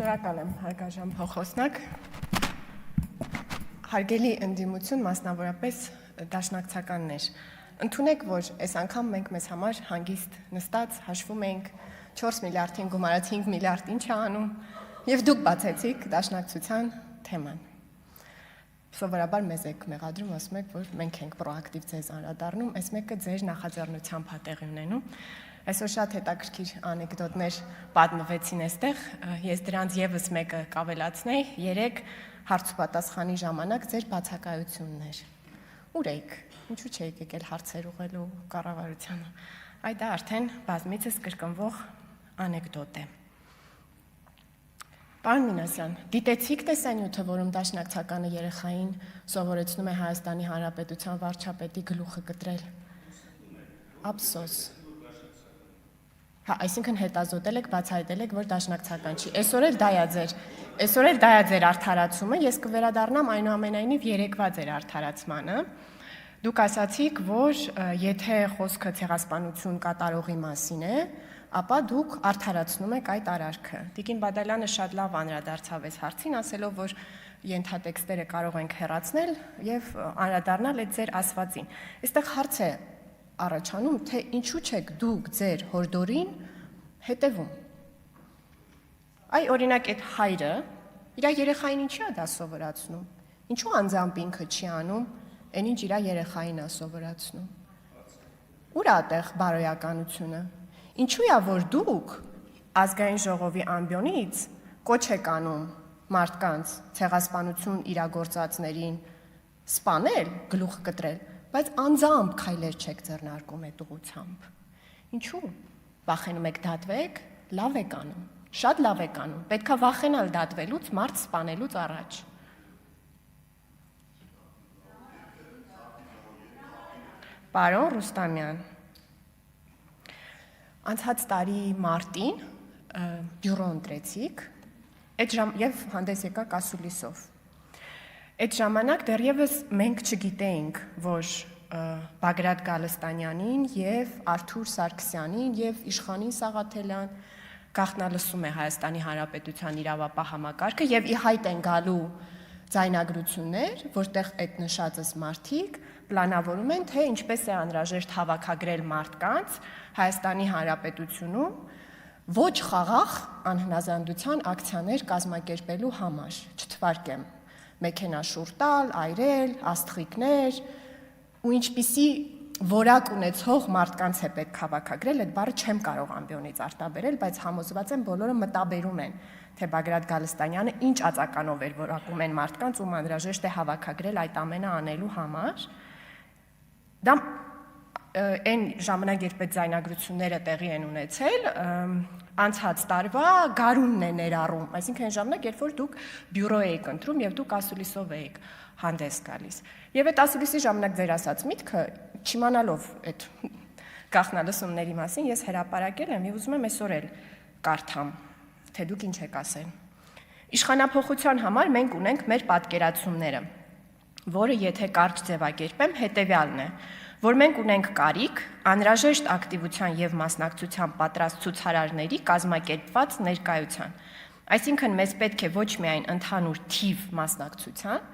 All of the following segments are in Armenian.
Շնորհակալ եմ հարգարժան փոխոսնակ։ Հարգելի ընդդիմություն, մասնավորապես դաշնակցականներ, ընդունեք, որ այս անգամ մենք մեզ համար հանգիստ նստած հաշվում ենք 4 միլիարդին գումարած 5 միլիարդ ինչ է անում, եւ դուք բացեցիք դաշնակցության թեման։ Սովորաբար մեզ եք մեղադրում, ասում եք, որ մենք ենք պրոակտիվ ձեզ անդրադառնում, այս մեկը ձեր նախաձեռնությամբ է տեղի ունենում։ Այսօր շատ հետաքրքիր անեկդոտներ պատմվեցին այստեղ, ես դրանց եւս մեկը կավելացնեի, 3 հարց ու պատասխանի ժամանակ ձեր բացակայություններ։ Ուր եք, ինչու չեք եկել հարցեր ուղղելու կառավարությանը։ Այ դա արդեն բազմիցս կրկնվող անեկդոտ է։ Պարոն Մինասյան, գիտեցիք տեսանյութը, որում դաշնակցականը երեխային սովորեցնում է Հայաստանի Հանրապետության վարչապետի գլուխը կտրել։ Ափսոս։ Հա, այսինքն հետազոտել եք, բացահայտել եք, որ դաշնակցական չի։ Այսօր էլ դա է ձեր արդարացումը, ես կվերադառնամ այնուամենայնիվ երեկվա ձեր արդարացմանը։ Դուք ասացիք, որ եթե խոսքը ցեղասպանություն կատարողի մասին է, ապա դուք արդարացնում եք այդ արարքը։ Տիկին Բադալյանը շատ լավ անդրադարձավ այս հարցին, ասելով, որ ենթատեքստերը կարող ենք հեռացնել եւ անդրադառնալ այդ ձեր ասվածին։ Այստեղ հարց է առաջանում, թե ինչու չեք դուք ձեր հորդորին հետևում։ Այ օրինակ այդ հայրը իր երեխային ինչի է դա սովորացնում։ Ինչու անձամբ ինքը չի անում, այն ինչ իր երեխային է սովորացնում։ Ուր է այդտեղ բարոյականությունը։ Ինչու է որ դուք ազգային ժողովի ամբիոնից կոչ եք անում մարդկանց ցեղասպանություն իրագործածներին սպանել, գլուխ կտրել, բայց անձամբ քայլեր չեք ձեռնարկում այդ ուղղությամբ։ Ինչու՞։ Վախենում եք դատվեք, լավ եք անում, շատ լավ եք անում։ Պետքա վախենալ դատվելուց, մարդ սպանելուց առաջ։ Պարոն Ռուստամյան, անցած տարի մարտին բյուրո ընտրեցիք, եւ հանդես եկաք ասուլիսով։ Այդ ժամանակ դեռևս մենք չգիտեինք, որ Բագրատ Գալստանյանին եւ Արթուր Սարգսյանին եւ Իշխանին Սաղաթելյան գաղտնալսում է Հայաստանի Հանրապետության իրավապահ համակարգը եւ ի հայտ են գալու ձայնագրություններ, որտեղ այդ նշածս մարդիկ պլանավորում են, թե ինչպես է անհրաժեշտ հավաքագրել մարդկանց Հայաստանի Հանրապետությունում ոչ խաղաղ անհնազանդության ակցիաներ կազմակերպելու համար, չթվարկեմ մեքենաշուռ տալ, այրել, աստղիկներ ու ինչպիսի որակ ունեցող մարդկանց է պետք հավաքագրել, այդ բառը չեմ կարող ամբիոնից արտաբերել, բայց համոզված եմ բոլորը մտաբերում են, թե Բագրատ Գալստանյանը ինչ ածականով էր որակում են մարդկանց, ում անհրաժեշտ է հավաքագրել այդ ամենը անելու համար։ Դա այն ժամանակ, երբ այդ ձայնագրությունները տեղի են ունեցել, անցած տարվա գարունն է ներառում, այսինքն այն ժամանակ, երբ որ դուք բյուրո էիք ընտրում եւ դուք ասուլիսով էիք հանդես գալիս։ Եվ այդ ասուլիսի ժամանակ ձեր ասած միտքը, չիմանալով այդ գաղտնալսումների մասին, ես հրապարակել եմ եւ ուզում եմ այսօր էլ կարդամ, թե դուք ինչ եք ասել։ Իշխանափոխության համար մենք ունենք մեր պատկերացումները, որը եթե կարճ ձևակերպեմ, հետեւյալն է, որ մենք ունենք կարիք անհրաժեշտ ակտիվության եւ մասնակցության պատրաստ ցուցարարների կազմակերպված ներկայության։ Այսինքն մեզ պետք է ոչ միայն ընդհանուր թիվ մասնակցության,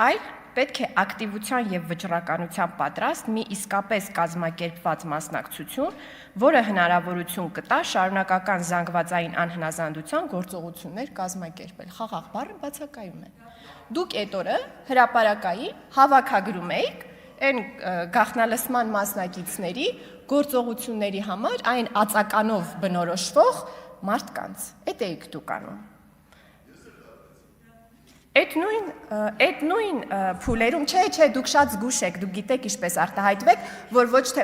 այլ պետք է ակտիվության եւ վճռականության պատրաստ մի իսկապես կազմակերպված մասնակցություն, որը հնարավորություն կտա շարունակական զանգվածային անհնազանդության գործողություններ կազմակերպել։ Խաղաղ բառը բացակայում է։ Դուք այդ օրը հրապարակային հավաքագրում եք այն գաղտնալսման մասնակիցների գործողությունների համար այն ածականով բնորոշվող մարդկանց։ Այդ էիք դուք անում։ Այդ նույն փուլերում, չէ, դուք շատ զգուշ եք, դուք գիտեք ինչպես արտահայտվեք, որ ոչ թե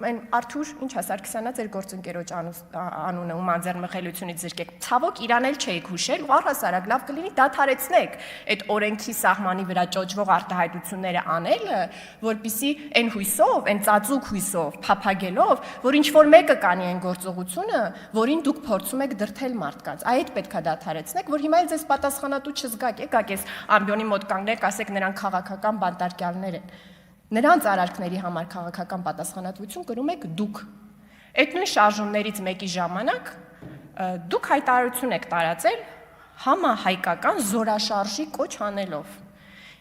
այն Արթուր, ինչա Սարգսյանա ձեր գործընկերոջ անունը ում անձեռնմխելիությունից զրկեք, ցավոք իրան էլ չէիք հուշել, ու առհասարակ լավ կլինի դադարեցնեք այդ օրենքի սահմանի վրա ճոճվող արտահայտությունները անելը, որպեսզի այն հույսով, այն ծածուկ հույսով, փափագելով, որ ինչ որ մեկը կանի այն գործողությունը, որին դուք փորձում եք դրթել մարդկանց, այդ պետքա դադարեցնեք, որ հիմա էլ ձեզ պատասխանատու չզգաք, եկեք ես ամբիոնի մոտ կանգնեք, ասեք նրանք քաղաքական բանտարկյալներ են։ Նրանց արարքների համար քաղաքական պատասխանատվություն կրում եք դուք։ Այդ նույն շարժումներից մեկի ժամանակ դուք հայտարարություն եք տարածել համահայկական զորաշարժի կոչ անելով։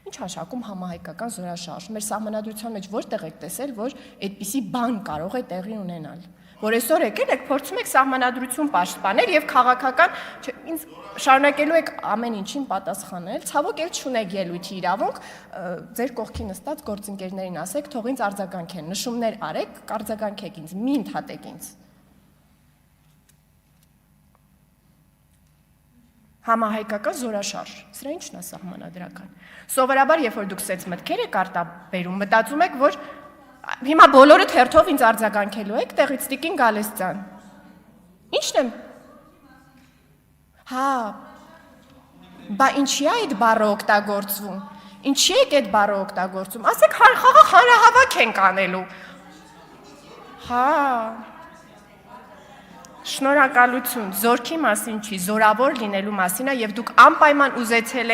Ինչ հաշակում համահայկական զորաշարժ։ Մեր սահմանադրության մեջ որտեղ եք տեսել, որ այդպիսի բան կարող է տեղի ունենալ։ Որ այսօր եկել եք փորձում եք սահմանադրություն պաշտպանել եւ քաղաքական ինձ շարունակելու եք ամեն ինչին պատասխանել, ցավոք էլ չունեք ելույթի իրավունք, ձեր կողքի նստած գործընկերներին ասեք, թող ինձ արձագանքեն, նշումներ արեք, կարձագանքեք ինձ, մի ընդհատեք ինձ։ Համահայկական զորաշարժ, սրա ի՞նչն է սահմանադրական։ Սովորաբար, երբ որ դուք սենց մտքեր եք արտաբերում, մտածում եք, որ հիմա բոլորը թերթով ինձ արձագանքելու եք, տեղից Տիկին Գալստյան։ Ի՞նչն եմ։ Հա, բա ինչի է այդ բառը օգտագործվում։ Ինչի եք այդ բառը օգտագործում։ Ասեք խաղաղ հանրահավաք ենք անելու։ Հա։ Շնորհակալություն, զորքի մասին չի, զորավոր լինելու մասին է եւ դուք անպայման ուզեցել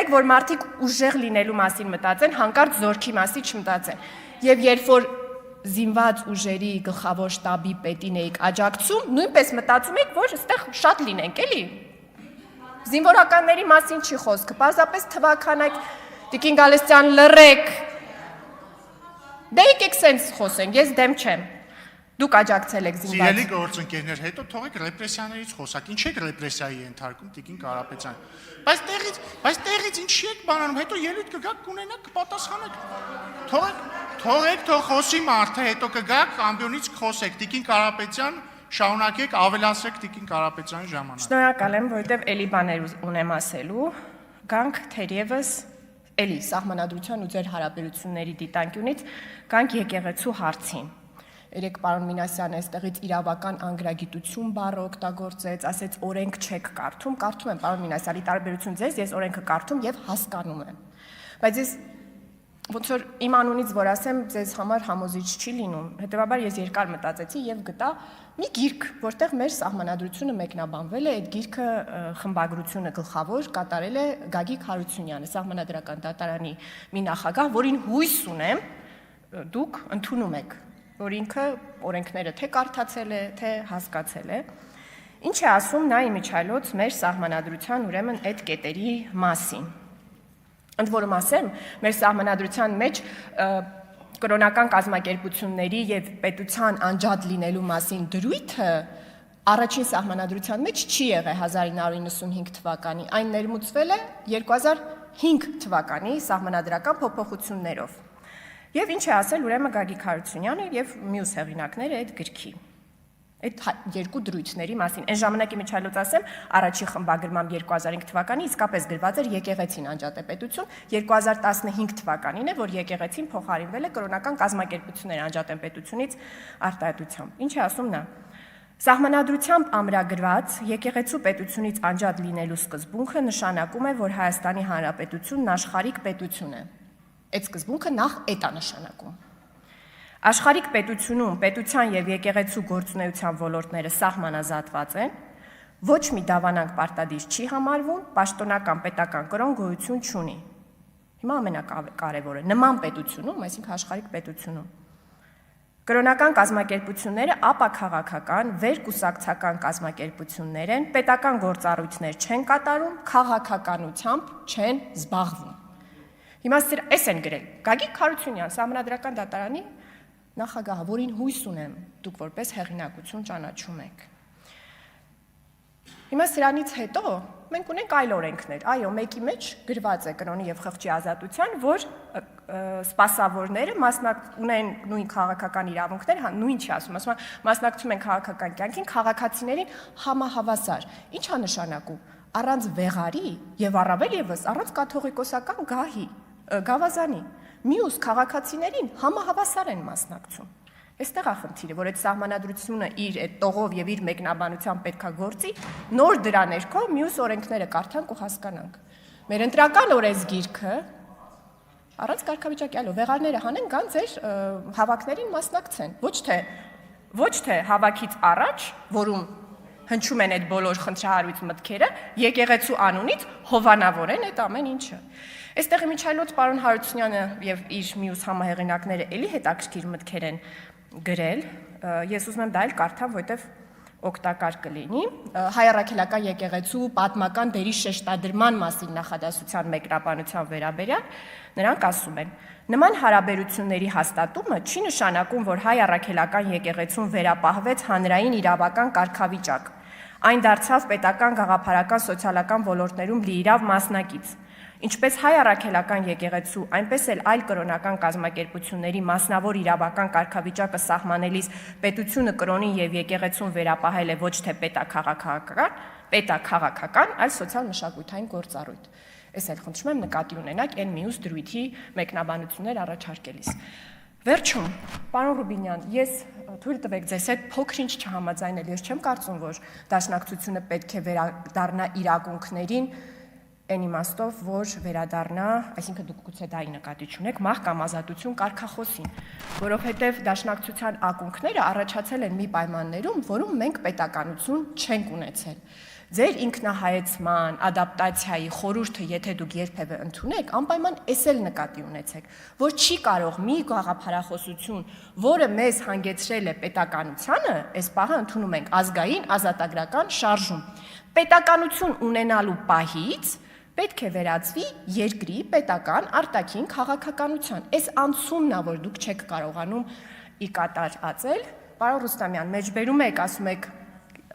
եք, որ մարդիկ ուժեղ լինելու մասին մտածեն, հանկարծ զորքի մասին չմտածեն։ Եվ երբ որ զինված ուժերի գլխավոր շտաբի պետին էիք աջակցում, նույնպես մտածում եք, որ այստեղ շատ լինենք, էլի։ Զինվորականների մասին չի խոսքը, պարզապես թվականակ Տիկին Գալստյան լռեք։ Դե եկեք սենց խոսենք, ես դեմ չեմ։ Դուք աջակցել եք զինված։ Սիրելի գործընկերներ, հետո թողեք ռեպրեսիաներից խոսակ։ Ինչ եք ռեպրեսիայի ենթարկում Տիկին Կարապետյան։ Բայց տեղից ինչի եք բանանում, հետո ելույթ կգաք, կունենաք, կպատասխանեք։ Թողեք, թող խոսի մարդը, հետո կգաք, ամբիոնից կխոսեք։ Տիկին Կարապետյան, շարունակեք, ավելացրեք Տիկին Կարապետյանի ժամանակ։ Շնորհակալ եմ, որովհետև էլի բաներ ունեմ ասելու։ Գանք թերևս էլի սահմանադրության ու ձեր հարաբերությունների դիտանկյունից գանք եկեղեցու հարցին։ Երեք պարոն Մինասյանը այստեղից իրավական անգրագիտություն բառը օգտագործեց, ասեց օրենք չեք կարդում, կարդում եմ պարոն Մինասյանի տարբերություն ձեզ, ես օրենքը կարդում եւ հասկանում եմ։ Բայց ես ոնց որ իմ անունից որ ասեմ, ձեզ համար համոզիչ չի լինում։ Հետևաբար ես երկար մտածեցի եւ գտա մի գիրք, որտեղ մեր սահմանադրությունը մեկնաբանվել է, այդ գիրքը խմբագրությունը գլխավոր կատարել է Գագիկ Հարությունյանը, սահմանադրական դատարանի մի նախագահ, որին հույս ունեմ դուք ընդունում եք, որ ինքը օրենքները թե կարդացել է, թե հասկացել է։ Ինչ է ասում նա իմիջիայլոց մեր սահմանադրության ուրեմն այդ կետերի մասին։ Ընդ որում ասեմ, մեր սահմանադրության մեջ կրոնական կազմակերպությունների եւ պետության անջատ լինելու մասին դրույթը առաջին սահմանադրության մեջ չի եղել 1995 թվականի, այն ներմուծվել է 2005 թվականի սահմանադրական փոփոխություններով։ Եվ ինչ է ասել ուրեմն Գագիկ Հարությունյանը եւ մյուս հեղինակները այդ գրքի։ Այդ երկու դրույթների մասին։ Այն ժամանակի միջայլոց ասեմ, առաջին խմբագրմամբ 2005 թվականի իսկապես գրված էր եկեղեցին անջատ է պետություն, 2015 թվականին է, որ եկեղեցին փոխարինվել է կրոնական կազմակերպությունների անջատ են պետությունից արտահայտությամբ։ Ինչ է ասում նա։ Սահմանադրությամբ ամրագրված եկեղեցու պետությունից անջատ լինելու սկզբունքը նշանակում է, որ Հայաստանի Հանրապետությունն աշխարհիկ պետություն է։ Այդ սկզբունքը նախ էդ է նշանակում։ Աշխարհիկ պետությունում պետության եւ եկեղեցու գործունեության ոլորտները սահմանազատված են, ոչ մի դավանանք պարտադիր չի համարվում, պաշտոնական պետական կրոն գոյություն չունի։ Հիմա ամենակարևորը նման պետությունում, այսինքն աշխարհիկ պետությունում կրոնական կազմակերպությունները ապաքաղաքական, վերկուսակցական կազմակերպություններ են, պետական գործառույթներ չեն կատարում, քաղաքականությամբ չեն զբաղվում։ Հիմա էս են գրել Գագիկ Հարությունյան, Սահմանադրական դատարանի նախագահը, որին հույս ունեմ, դուք որպես հեղինակություն ճանաչում եք։ Հիմա սրանից հետո մենք ունենք այլ օրենքներ, այո, մեկի մեջ գրված է կրոնի եւ խղճի ազատության, որ սպասավորները ունեն նույն քաղաքական իրավունքներ, նույն չի ասում, մասնակցում են քաղաքական կյանքին, քաղաքացիներին համահավասար։ Ինչ է նշանակում։ Առանց վեղարի եւ առավել եւս առանց կաթողիկոսական գավազանի մյուս քաղաքացիներին համահավասար են մասնակցում։ Այստեղ է խնդիրը, որ այդ սահմանադրությունը իր այդ տողով եւ իր մեկնաբանությամբ պետքա գործի, նոր դրա ներքո մյուս օրենքները կարդանք ու հասկանանք։ Մեր ընտրական օրենսգիրքը առանց կարգավիճակի, այո, վեղարները հանեն, գան ձեր հավաքներին մասնակցեն։ Ոչ թե հավաքից առաջ, որում հնչում են այդ բոլոր խնդրահարույց մտքերը, եկեղեցու անունից հովանավորեն այդ ամեն ինչը։ Այստեղ Միչայլոց պարոն Հարությունյանը եւ իր մյուս համահեղինակները էլի հետաքրքիր մտքեր են գրել, ես ուզում եմ դա էլ կարդամ, որովհետև օգտակար կլինի հայ առաքելական եկեղեցու պատմական դերի շեշտադրման մասին նախադասության մեկնաբանության վերաբերյալ, նրանք ասում են. նման հարաբերությունների հաստատումը չի նշանակում, որ հայ առաքելական եկեղեցուն վերապահվեց հանրային իրավական կարգավիճակ, այն դարձավ պետական, գաղափարական, սոցիալական ոլորտներում լիիրավ մասնակից, ինչպես հայ առաքելական եկեղեցու, այնպես էլ այլ կրոնական կազմակերպությունների մասնավոր իրավական կարգավիճակը սահմանելիս պետությունը կրոնին եւ եկեղեցուն վերապահել է ոչ թե պետաքաղաքական, այլ սոցիալ-մշակութային գործառույթ։ Ես էլ խնդրում եմ նկատի ունենաք այն մյուս դրույթի մեկնաբանություններ առաջարկելիս։ Վերջում, պարոն Ռուբինյան, ես թույլ տվեք ձեզ հետ փոքր-ինչ չհամաձայնել, ես չեմ կարծում, որ դաշնակցությունը պետք է վերադառնա իրավունքներին այն իմաստով, որ վերադառնա, այսինքն դուք գուցե դա նկատի չունեք, մահ կամ ազատություն կարգախոսին, որովհետև դաշնակցության ակունքները առաջացել են մի պայմաններում, որում մենք պետականություն չենք ունեցել։ Ձեր ինքնահայեցման, ադապտացիայի խորհուրդը, եթե դուք երբևէ ընդունեք, անպայման էս էլ նկատի ունեցեք, որ չի կարող մի գաղափարախոսություն, որը մեզ հանգեցրել է պետականությանը, այս պահը ընդունում ենք ազգային ազատագրական շարժում։ Պետականություն ունենալու պահից պետք է վերածվի երկրի պետական արտաքին քաղաքականության։ Այս անցումն է, որ դուք չեք կարողանում ի կատար ածել։ Պարոն Ռուստամյան, մեջբերում եք, ասում եք,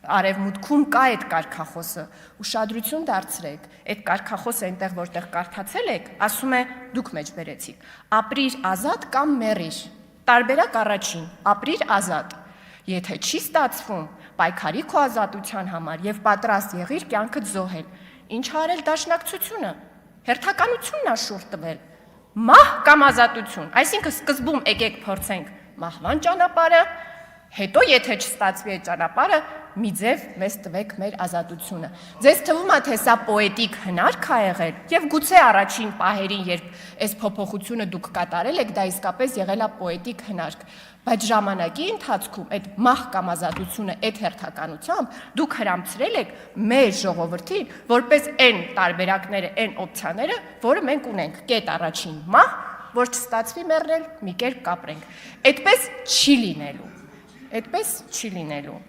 արևմուտքում կա այդ կարգախոսը, ուշադրություն դարձրեք, այդ կարգախոսը այնտեղ, որտեղ կարդացել եք, ասում է դուք մեջբերեցիք, ապրիր ազատ կամ մեռիր, տարբերակ առաջին, ապրիր ազատ, եթե չի ստացվում, պայքարի քո ազատության համար եւ պատրաստ եղիր կյանքդ զոհել, ինչ արել դաշնակցությունը, հերթականությունն է շուրջ տվել, մահ կամ ազատություն, այսինքն սկզբում եկեք փորձենք մահվան ճանապարհը, հետո եթե չստացվի այդ ճանապարհը, մի ձև մեզ տվեք մեր ազատությունը։ Ձեզ թվում է, թե սա պոետիկ հնարք է եղել, եւ գուցե առաջին պահերին, երբ այս փոփոխությունը դուք կատարել եք, դա իսկապես եղել է պոետիկ հնարք, բայց ժամանակի ընթացքում այդ մահ կամ ազատությունը այդ հերթականությամբ դուք հրամցրել եք մեր ժողովրդին, որպես այն տարբերակները, այն օպցիաները, որը մենք ունենք, կետ առաջին մահ, որ չստացվի մեռնել, մի կերպ կապրենք։ Այդպես չի լինելու։ Այդպես չի լինելու։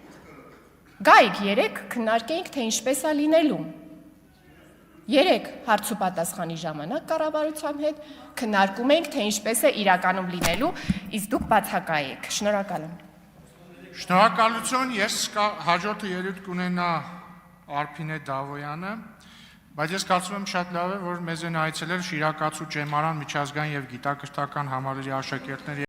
Գայք երեք քննարկենք, թե ինչպես է լինելու։ Երեք հարց ու պատասխանի ժամանակ կառավարության հետ քննարկում ենք, թե ինչպես է իրականում լինելու, իսկ դուք բացակայեք։ Շնորհակալ եմ։ Շնորհակալություն, ես հաջորդը ելույթ կունենա Արփինե Դավոյանը, բայց ես կարծում եմ շատ լավ է, որ մեզ են այցելել Շիրակացու ճեմարան միջազգային եւ գիտակրթական համալիրի աշակերտներ